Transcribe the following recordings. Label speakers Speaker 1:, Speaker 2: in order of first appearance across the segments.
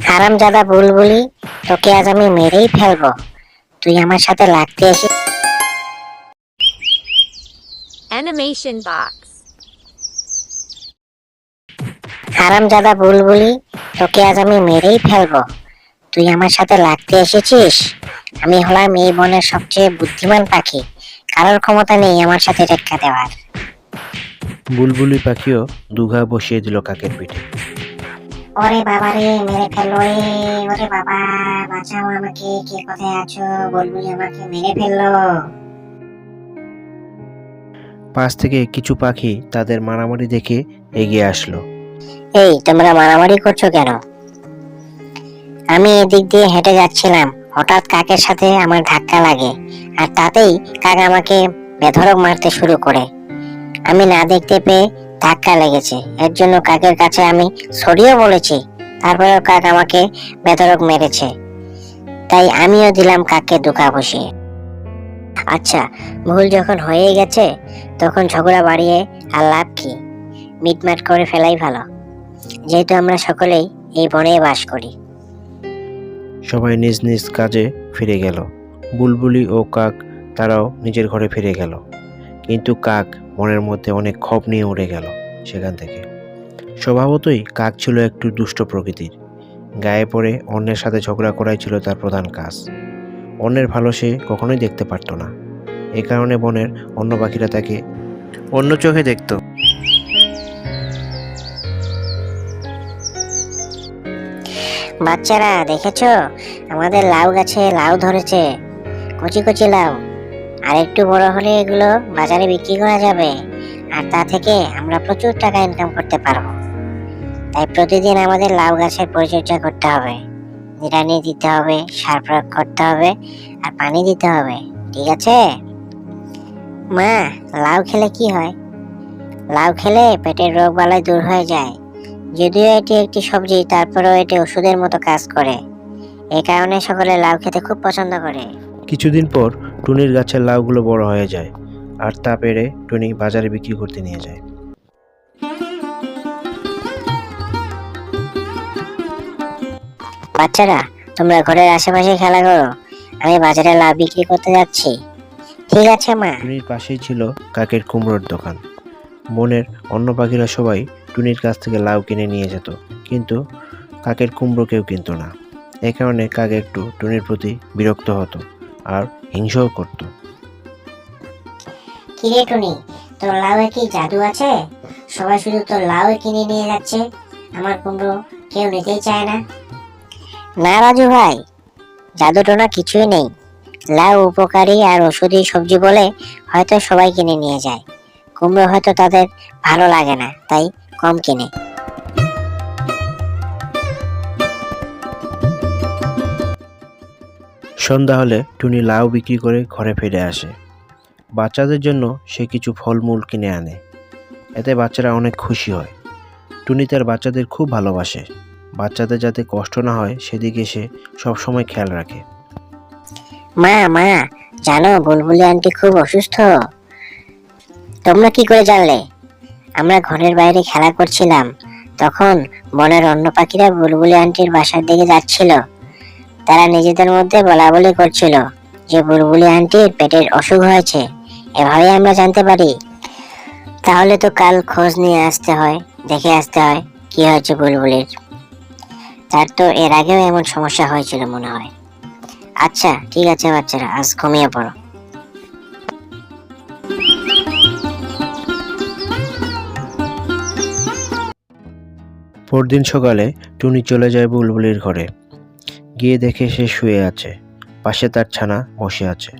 Speaker 1: হারামজাদা বুলবুলি, তোকে আজ আমি মেরেই ফেলবো। তুই আমার সাথে লাগতে এসে
Speaker 2: Animation box.
Speaker 1: হারামজাদা বুলবুলি, তোকে আজ আমি মেরেই ফেলবো। তুই আমার সাথে লাগতে এসেছিস। আমি হলাম এই বনের সবচেয়ে বুদ্ধিমান পাখি। কারোর ক্ষমতা নেই আমার সাথে টেক্কা দেওয়ার।
Speaker 3: বুলবুলি পাখিও দুঘা বসিয়ে দিল কাকের পিঠে।
Speaker 1: ওরে বাবা রে, মেরে ফেললো রে। ওরে বাবা, বাঁচাও আমাকে, কে কোথায় আছো? বুলবুলি আমাকে মেরে ফেললো।
Speaker 3: পাশ থেকে কিছু পাখি তাদের মারামারি দেখে এগিয়ে আসলো।
Speaker 1: এই, তোমরা মারামারি করছো কেন? আমি এদিক দিয়ে হেঁটে যাচ্ছিলাম, হঠাৎ কাকের সাথে আমার ধাক্কা লাগে, আর তাতেই কাক আমাকে বেধড়ক মারতে শুরু করে। আমি না দেখতে পেয়ে ধাক্কা লেগেছে, এর জন্য কাকের কাছে আমি সরিও বলেছি, তারপরেও কাক আমাকে বেধড়ক মেরেছে, তাই আমিও দিলাম কাককে ধোঁকা বসিয়ে। আচ্ছা, ভুল যখন হয়ে গেছে তখন ঝগড়া বাড়িয়ে আর লাভ কি? মিটমাট করে ফেলাই ভালো, যেহেতু আমরা সকলেই এই বনে বাস করি।
Speaker 3: সবাই নিজ নিজ কাজে ফিরে গেল। বুলবুলি ও কাক তারাও নিজের ঘরে ফিরে গেল। কিন্তু কাক মনের মধ্যে অনেক ক্ষোভ নিয়ে উড়ে গেল সেখান থেকে। স্বভাবতই কাক ছিল একটু দুষ্ট প্রকৃতির। গায়ে পড়ে অন্যের সাথে ঝগড়া করাই ছিল তার প্রধান কাজ। অন্যের ভালো সে কখনোই দেখতে পারত না। এ কারণে বনের অন্য পাখিরা তাকে অন্য চোখে দেখত।
Speaker 1: বাচ্চারা, দেখেছো আমাদের লাউ গাছে লাউ ধরেছে, কচি কচি লাউ। আর একটু বড় হলে এগুলো বাজারে বিক্রি করা যাবে, আর তা থেকে আমরা প্রচুর টাকা ইনকাম করতে পারবো। তাই প্রতিদিন আমাদের লাউ গাছের পরিচর্যা করতে হবে, নিড়ানি দিতে হবে, সার প্রয়োগ করতে হবে, আর পানি দিতে হবে, ঠিক আছে? মা, লাউ খেলে কি হয়? লাউ খেলে পেটের রোগ বালাই দূর হয়ে যায়। যদিও এটি একটি সবজি, তারপরেও এটি ওষুধের মতো কাজ করে। এই কারণে সকলে লাউ খেতে খুব পছন্দ করে।
Speaker 3: কিছুদিন পর টুনির গাছের লাউগুলো বড় হয়ে যায়, আর তা পেড়ে টুনি বাজারে বিক্রি করতে নিয়ে যায়।
Speaker 1: বাচ্চারা, তোমরা ঘরের আশেপাশে খেলা করো, আমি বাজারে লাউ বিক্রি করতে যাচ্ছি। ঠিক আছে মা।
Speaker 3: টুনির পাশেই ছিল কাকের কুমড়োর দোকান। বনের অন্য পাখিরা সবাই টুনির কাছ থেকে লাউ কিনে নিয়ে যেত, কিন্তু কাকের কুমড়ো কেউ কিনত না। এ কারণে কাক একটু টুনির প্রতি বিরক্ত হতো আর হিংসাও করত।
Speaker 1: কিরে টুনি, তোর লাউয়ে কি জাদু আছে? সবাই শুধু তোর লাউ কিনে নিয়ে যাচ্ছে, আমার কুমড়ো কেউ নিতেই চায় না। না রাজু ভাই, জাদু টোনা কিছুই নেই। লাউ উপকারী আর ওষুধি সবজি বলে হয়তো সবাই কিনে নিয়ে যায়। কুমড়ো হয়তো তাদের ভালো লাগে না, তাই কম কিনে।
Speaker 3: সন্ধ্যা হলে টুনি লাউ বিক্রি করে ঘরে ফিরে আসে। বাচ্চাদের জন্য সে কিছু ফলমূল কিনে আনে। এতে বাচ্চারা অনেক খুশি হয়। টুনি তার বাচ্চাদের খুব ভালোবাসে। বাচ্চাদের যাতে কষ্ট না হয় সেদিকে সে সবসময় খেয়াল রাখে।
Speaker 1: মা মা, জানো বুলবুলি আন্টি খুব অসুস্থ। তোমরা কি করে জানলে? আমরা ঘরের বাইরে খেলা করছিলাম, তখন বনের অন্য পাখিরা বুলবুলি আন্টির বাসার দিকে যাচ্ছিল। তারা নিজেদের মধ্যে বলাবলি করছিল যে বুলবুলি আন্টির পেটের অসুখ হয়েছে। এভাবে আমরা জানতে পারি। তাহলে তো কাল খোঁজ নিয়ে আসতে হয়, দেখে আসতে হয় কি হয়েছে বুলবুলির। তার তো এর আগেও এমন সমস্যা হয়েছিল মনে হয়। আচ্ছা ঠিক আছে বাচ্চারা, আজ ঘুমিয়ে পড়ো।
Speaker 3: পরদিন সকালে টুনি চলে যায় বুলবুলির ঘরে। গিয়ে দেখে সে শুয়ে আছে, পাশে তার ছানা বসে আছে।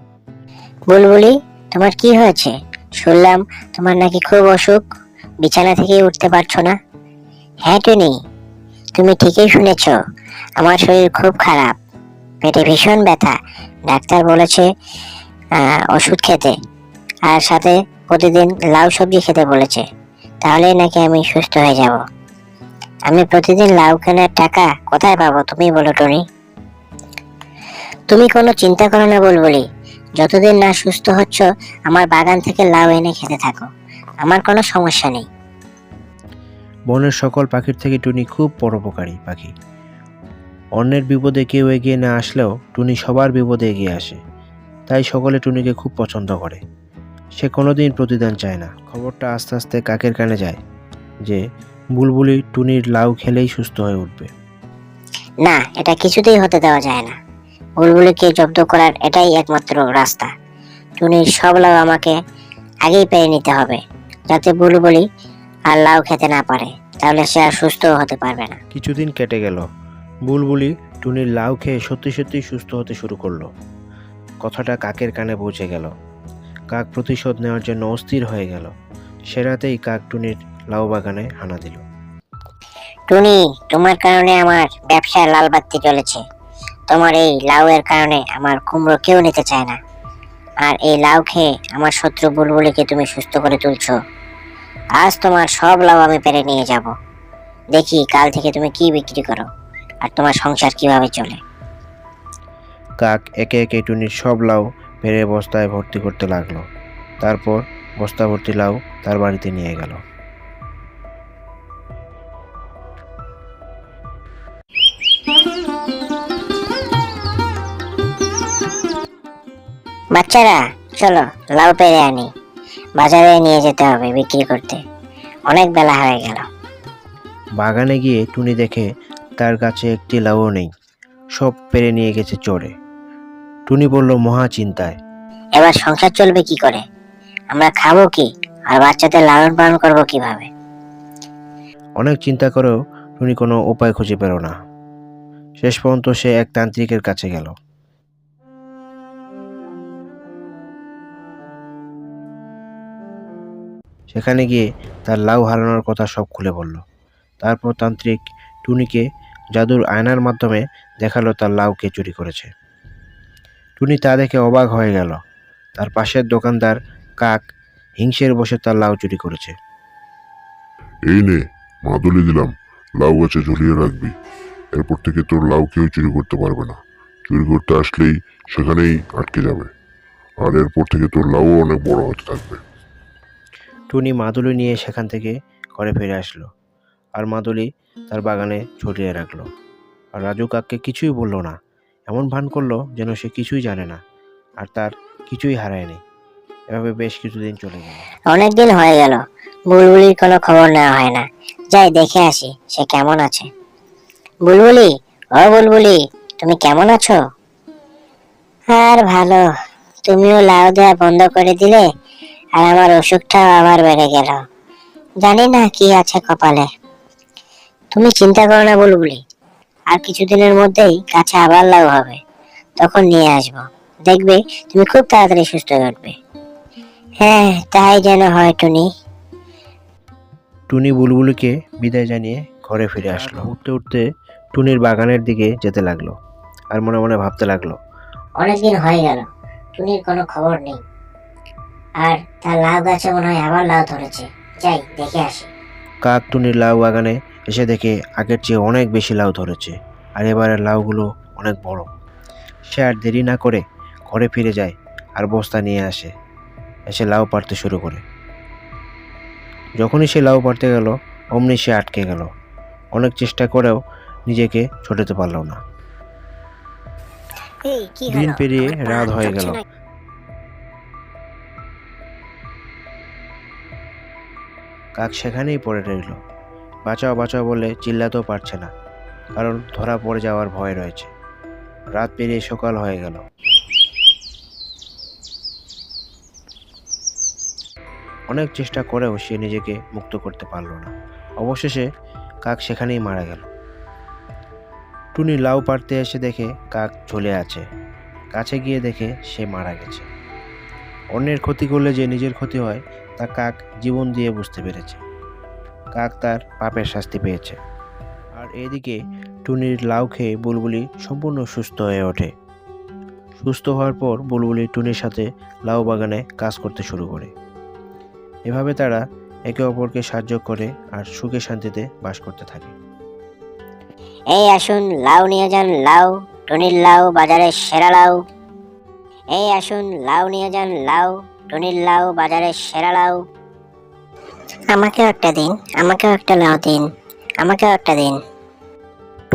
Speaker 1: বুলবুলি, তোমার কি হয়েছে? শুনলাম তোমার নাকি খুব অসুখ, বিছানা থেকে উঠতে পারছো না। হ্যাঁ টুনি, তুমি ঠিকই শুনেছ, আমার শরীর খুব খারাপ, পেটে ভীষণ ব্যথা। ডাক্তার বলেছে ওষুধ খেতে, আর সাথে প্রতিদিন লাউ সবজি খেতে বলেছে, তাহলে নাকি আমি সুস্থ হয়ে যাব। আমি প্রতিদিন লাউ কেনার টাকা কোথায় পাবো তুমি বলো টুনি? তুমি কোনো চিন্তা করো না বুলবুলি, যতদিন না সুস্থ হচ্ছ আমার বাগান থেকে লাউ এনে খেতে থাকো, আমার কোনো সমস্যা নেই।
Speaker 3: বনের সকল পাখির থেকে টুনি খুব পরোপকারী পাখি। অন্যের বিপদে কেউ এগিয়ে না আসলেও টুনি সবার বিপদে এগিয়ে আসে, তাই সকলে টুনিকে খুব পছন্দ করে। সে কোনোদিন প্রতিদান চায় না। খবরটা আস্তে আস্তে কাকের কানে যায় যে বুলবুলি টুনির লাউ খেলেই সুস্থ হয়ে উঠবে।
Speaker 1: না, এটা কিছুতেই হতে দেওয়া যায় না। বুলবুলিকে জব্দ করার এটাই একমাত্র রাস্তা। টুনির সব লাউ আমাকে আগেই পেরে নিতে হবে, যাতে বুলবুলি আর লাউ খেতে না পারে, তাহলে সে আর সুস্থ হতে পারবে না।
Speaker 3: কিছুদিন কেটে গেল। বুলবুলি টুনির লাউ খেয়ে সত্যি সত্যি সুস্থ হতে শুরু করলো। কথাটা কাকের কানে পৌঁছে গেল। কাক প্রতিশোধ নেওয়ার জন্য অস্থির হয়ে গেল। সে রাতেই কাক টুনির লাউ বাগানে হানা দিল।
Speaker 1: টুনি, তোমার কারণে আমার ব্যবসায় লাল বাতি জ্বলেছে। তোমার এই লাউয়ের কারণে আমার কুমড়ো কেউ নিতে চায় না, আর এই লাউ খেয়ে আমার শত্রু বুলবুলিকে তুমি সুস্থ করে তুলছো। আজ তোমার সব লাউ আমি পেরে নিয়ে যাব। দেখি কাল থেকে তুমি কি বিক্রি করো আর তোমার সংসার কিভাবে চলে।
Speaker 3: কাক একে একে টুনির সব লাউ পেরে বস্তায় ভর্তি করতে লাগলো। তারপর বস্তা ভর্তি লাউ তার বাড়িতে নিয়ে গেল।
Speaker 1: বাচ্চারা, চলো লাউ পেরে আনি, বাজারে নিয়ে যেতে হবে বিক্রি করতে। অনেক বেলা হয়ে গেল।
Speaker 3: বাগানে গিয়ে টুনি দেখে তার কাছে একটি লাউও নেই, সব পেরে নিয়ে গেছে চোরে। টুনি বলল মহা চিন্তায়।
Speaker 1: এবার সংসার চলবে কি করে? আমরা খাবো কি, আর বাচ্চাদের লালন পালন করবো কিভাবে?
Speaker 3: অনেক চিন্তা করেও টুনি কোনো উপায় খুঁজে পেল না। শেষ পর্যন্ত সে এক তান্ত্রিকের কাছে গেল। সেখানে গিয়ে তার লাউ হারানোর কথা সব খুলে বলল। তারপর তান্ত্রিক টুনিকে জাদুর আয়নার মাধ্যমে দেখালো তার লাউ কে চুরি করেছে। টুনি তা দেখে অবাক হয়ে গেল। তার পাশের দোকানদার কাক হিংসের বসে তার লাউ চুরি করেছে।
Speaker 4: এই নে, মাদুলি দিলাম, লাউ গাছে ঝুলিয়ে রাখবি। এরপর থেকে তোর লাউ কেউ চুরি করতে পারবে না। চুরি করতে আসলেই সেখানেই আটকে যাবে, আর এরপর থেকে তোর লাউও অনেক বড় হতে থাকবে।
Speaker 3: টুনি মাদুলি নিয়ে সেখান থেকে ঘরে ফিরে আসলো, আর মাদুলি তার বাগানে ঝুলিয়ে রাখলো। আর রাজু কাককে কিছুই বলল না, এমন ভান করলো যেন সে কিছুই জানে না আর তার কিছুই হারায়নি। এভাবে বেশ কিছুদিন চলে গেল।
Speaker 1: অনেকদিন হয়ে গেল, বুলবুলির কোনো খবর নেওয়া হয় না। যাই দেখে আসি সে কেমন আছে। বুলবুলি, ও বুলবুলি, তুমি কেমন আছো? আর ভালো। তুমিও লাউ দেওয়া বন্ধ করে দিলে, আর আমার অসুখটাও আবার বেড়ে গেল। জানি না কি আছে কপালে। তুমি চিন্তা করো না বুলবুলি, আর কিছুদিনের মধ্যেই গাছে আবার লাউ হবে, তখন নিয়ে আসবো। দেখবে তুমি খুব তাড়াতাড়ি সুস্থ হয়ে উঠবে। হ্যাঁ, তাই যেন হয় টুনি।
Speaker 3: টুনি বুলবুলিকে বিদায় জানিয়ে ঘরে ফিরে আসলো। উঠতে উঠতে টুনির বাগানের দিকে যেতে লাগলো, আর মনে মনে ভাবতে লাগলো,
Speaker 1: অনেকদিন হয়ে গেল, টুনির কোনো খবর নেই, আর তার লাউ গাছে মনে হয় আবার লাউ ধরেছে। যাই দেখে আসি।
Speaker 3: কাক টুনির লাউ বাগানে এসে দেখে আগের চেয়ে অনেক বেশি লাউ ধরেছে, আর এবারের লাউগুলো অনেক বড়। সে আর দেরি না করে ঘরে ফিরে যায় আর বস্তা নিয়ে আসে, এসে লাউ পাড়তে শুরু করে। যখনই সে লাউ পাড়তে গেল অমনি সে আটকে গেল। অনেক চেষ্টা করেও নিজেকে ছোটাতে পারল না।
Speaker 1: এই কি
Speaker 3: দিন
Speaker 1: হলো?
Speaker 3: পেরিয়ে
Speaker 1: আমার পা
Speaker 3: রাত হয়ে
Speaker 1: চলছে
Speaker 3: গেল।
Speaker 1: না।
Speaker 3: কাক সেখানেই পড়ে রইল। বাঁচাও বাঁচাও বলে চিল্লাতেও পারছে না, কারণ ধরা পড়ে যাওয়ার ভয় রয়েছে। রাত পেরিয়ে সকাল হয়ে গেল। অনেক চেষ্টা করেও সে নিজেকে মুক্ত করতে পারল না। অবশেষে কাক সেখানেই মারা গেল। টুনি লাউ পাড়তে এসে দেখে কাক ঝুলে আছে। কাছে গিয়ে দেখে সে মারা গেছে। অন্যের ক্ষতি করলে যে নিজের ক্ষতি হয় তা কাক জীবন দিয়ে বুঝতে পেরেছে। কাক তার পাপের শাস্তি পেয়েছে। আর এদিকে টুনির লাউ খেয়ে বুলবুলি সম্পূর্ণ সুস্থ হয়ে ওঠে। সুস্থ হওয়ার পর বুলবুলি টুনির সাথে লাউ বাগানে কাজ করতে শুরু করে। এভাবে তারা একে অপরকে সাহায্য করে আর সুখে শান্তিতে বাস করতে থাকে।
Speaker 1: এই আসুন লাউ নিয়ে যান, লাউ, টুনির লাউ বাজারের সেরা লাউ। এই আসুন লাউ নিয়ে যান, লাউ, টুনির লাউ বাজারের সেরা লাউ। আমাকেও একটা দিন, আমাকেও একটা লাউ দিন, আমাকেও একটা দিন।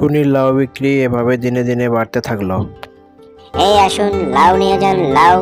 Speaker 3: টুনির লাউ বিক্রি এভাবে দিনে দিনে বাড়তে থাকলো।
Speaker 1: এই আসুন লাউ নিয়ে যান লাউ।